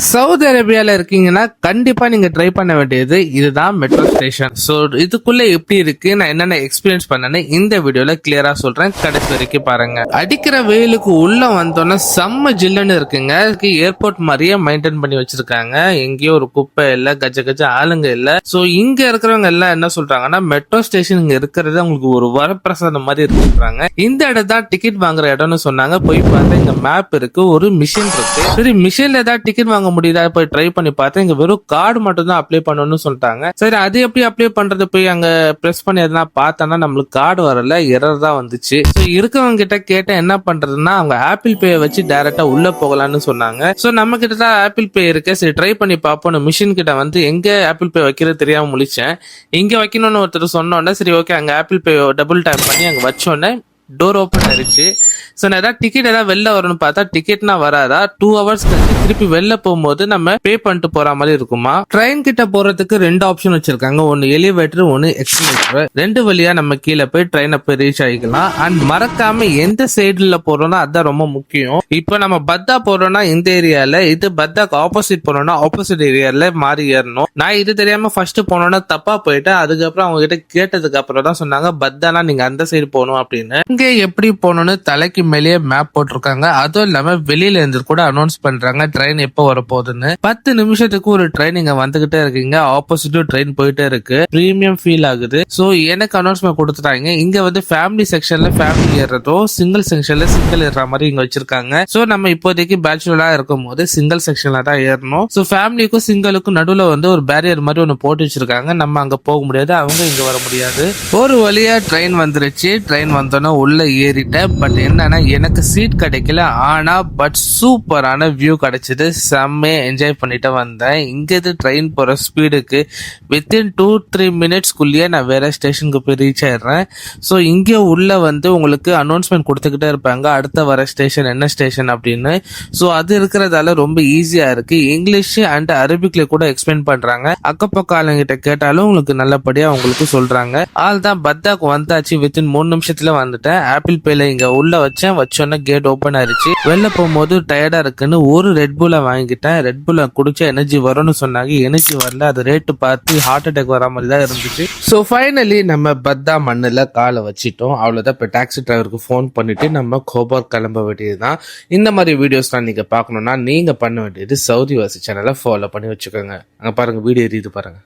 Saudi அரேபியால இருக்கீங்கன்னா கண்டிப்பா நீங்க ட்ரை பண்ண வேண்டியது இதுதான் மெட்ரோ ஸ்டேஷன். சோ இதுக்குள்ள எப்படி இருக்கு, நான் என்னென்ன எக்ஸ்பீரியன்ஸ் பண்ணேன்னு இந்த வீடியோல கிளியரா சொல்றேன், கடைசி வரைக்கும் பாருங்க. அடிக்கிற வெயிலுக்கு உள்ள வந்தோன்னா செம்ம ஜில்லுன்னு இருக்குங்க. ஏர்போர்ட் மாதிரியே மெயின்டைன் பண்ணி வச்சிருக்காங்க. எங்கேயோ ஒரு குப்பை இல்ல, கஜ கஜ ஆளுங்க இல்ல. சோ இங்க இருக்கிறவங்க எல்லாம் என்ன சொல்றாங்கன்னா மெட்ரோ ஸ்டேஷன் இங்க இருக்கிறது உங்களுக்கு ஒரு வரப்பிரசாதம் மாதிரி இருக்குறாங்க. இந்த இடம் தான் டிக்கெட் வாங்குற இடம்னு சொன்னாங்க. போய் பார்த்தா இங்க மேப் இருக்கு, ஒரு மிஷின் இருக்கு. சரி மிஷின்ல ஏதாவது டிக்கெட் வாங்க முடியுதா போய் ட்ரை பண்ணி பார்த்தேன். இங்க வெறும் கார்டு மட்டும் தான் அப்ளை பண்ணணும்னு சொல்லிட்டாங்க. சரி அது எப்படி அப்ளை பண்றது, போய் அங்க பிரஸ் பண்ணி எதனா பார்த்தோன்னா நம்மளுக்கு கார்டு வரல, எரர் தான் வந்துச்சு. ஸோ இருக்கவங்க கிட்ட கேட்டேன் என்ன பண்றதுன்னா அவங்க ஆப்பிள் பே வச்சு டைரக்டா உள்ள போகலாம்னு சொன்னாங்க. ஸோ நம்ம கிட்ட தான் ஆப்பிள் பே இருக்கு, சரி ட்ரை பண்ணி பார்ப்போம். மிஷின் கிட்ட வந்து எங்க ஆப்பிள் பே வைக்கிறது தெரியாம முழிச்சேன். இங்க வைக்கணும்னு ஒருத்தர் சொன்னோன்னே சரி ஓகே அங்க ஆப்பிள் பே டபுள் டேப் பண்ணி அங்க வச்சோன்னே டோர் ஓப்பன் ஆயிடுச்சு. ஸோ நான் ஏதாவது டிக்கெட் ஏதாவது வெளில வரணும்னு பார்த்தா டிக்கெட்னா வராதா. 2 hours கழிச்சு திருப்பி வெளில போகும்போது நம்ம பே பண்ணிட்டு போற மாதிரி இருக்குமா. ட்ரெயின் கிட்ட போறதுக்கு 2 ஆப்ஷன் வச்சிருக்காங்க, ஒன்னு எலிவேட்டர், ஒன்னு எக்ஸ்கலேட்டர். 2 வழியா நம்ம கீழே போய் ட்ரெயினை போய் ரீச் ஆகிக்கலாம். அண்ட் மறக்காம எந்த சைடுல போறோம்னா அதான் ரொம்ப முக்கியம். இப்போ நம்ம பத்தா போறோம்னா இந்த ஏரியால, இது பத்தாக்கு ஆப்போசிட் போறோம்னா ஆப்போசிட் ஏரியால மாறி ஏறணும். நான் இது தெரியாம ஃபர்ஸ்ட் போனோம்னா தப்பா போயிட்டேன். அதுக்கப்புறம் அவங்க கிட்ட கேட்டதுக்கு அப்புறம் தான் சொன்னாங்க பத்தானா நீங்க அந்த சைடு போகணும் அப்படின்னு. இங்க எப்படி போகணும்னு தலைக்கு மேலேயே மேப் போட்டிருக்காங்க. அதுவும் இல்லாம வெளியில இருந்து கூட அனௌன்ஸ் பண்றாங்க ட்ரெயின் எப்போ வர போகுதுன்னு. 10 நிமிஷத்துக்கு ஒரு ட்ரெயின் இங்க வந்துகிட்டே இருக்கீங்க. ஆப்போசிட் ட்ரெயின் போயிட்டே இருக்கு. பிரீமியம் ஃபீல் ஆகுது. சோ எனக்கு அனௌன்ஸ்மெண்ட் கொடுத்துட்டாங்க. இங்க வந்து ஃபேமிலி செக்ஷன்ல ஃபேமிலி ஏறதும், சிங்கிள் செக்ஷன்ல சிங்கிள் ஏற மாதிரி இங்க வச்சிருக்காங்க. சோ நம்ம இப்போதைக்கு பேச்சுலரா இருக்கும் போது சிங்கிள் செக்ஷன்ல தான் ஏறணும். சோ ஃபேமிலிக்கும் சிங்கிளுக்கும் நடுவுல வந்து ஒரு பேரியர் மாதிரி ஒன்னு போட்டு வச்சிருக்காங்க. நம்ம அங்க போக முடியாது, அவங்க இங்க வர முடியாது. ஒரு வழியா ட்ரெயின் வந்துருச்சு. ட்ரெயின் வந்தோன்னா உள்ள ஏறிட்டேன். பட் என்னன்னா எனக்கு சீட் கிடைக்கல. ஆனா பட் சூப்பரான வியூ கிடைச்சது. செம்மையா என்ஜாய் பண்ணிட்டு வந்தேன். இங்க ட்ரெயின் போற ஸ்பீடுக்கு வித்தின் 2-3 மினிட்ஸ்க்குள்ளேயே நான் வேற ஸ்டேஷனுக்கு போய் ரீச் ஆயிடுறேன். ஸோ இங்கே உள்ள வந்து உங்களுக்கு அனௌன்ஸ்மெண்ட் கொடுத்துக்கிட்டே இருப்பாங்க அடுத்த வர ஸ்டேஷன் என்ன ஸ்டேஷன் அப்படின்னு. ஸோ அது இருக்கிறதால ரொம்ப ஈஸியா இருக்கு. இங்கிலீஷ் அண்ட் அரபிக்ல கூட எக்ஸ்பிளைன் பண்றாங்க. அக்கப்பக்கம் ஆளுங்கிட்ட கேட்டாலும் உங்களுக்கு நல்லபடியா உங்களுக்கு சொல்றாங்க. ஆள் தான் பத்தாக்கு வந்தாச்சு. வித்தின் 3 நிமிஷத்துல வந்துட்டேன். ஆப்பிள் பேல இங்க உள்ள வச்சோன்னா கேட் ஓபன் ஆயிருச்சு. வெளில போகும்போது டயர்டா இருக்குன்னு ஒரு ரெட் புல்ல வாங்கிட்டேன். ரெட் புல்ல குடிச்சா எனர்ஜி வரும்னு சொன்னாங்க. எனர்ஜி வரல. அது ரேட்டு பார்த்து ஹார்ட் அட்டாக் வர மாதிரி தான் இருந்துச்சு. ஸோ ஃபைனலி நம்ம பத்தா மண்ணில் காலை வச்சிட்டோம். அவ்வளோதான். இப்போ டாக்ஸி டிரைவருக்கு ஃபோன் பண்ணிட்டு நம்ம கோபார் கிளம்ப வேண்டியதுதான். இந்த மாதிரி வீடியோஸ்லாம் நீங்க பார்க்கணும்னா நீங்க பண்ண வேண்டியது சவுதி வாசி சேனலை ஃபாலோ பண்ணி வச்சுக்கோங்க. அங்க பாருங்க வீடியோ எரியுது பாருங்க.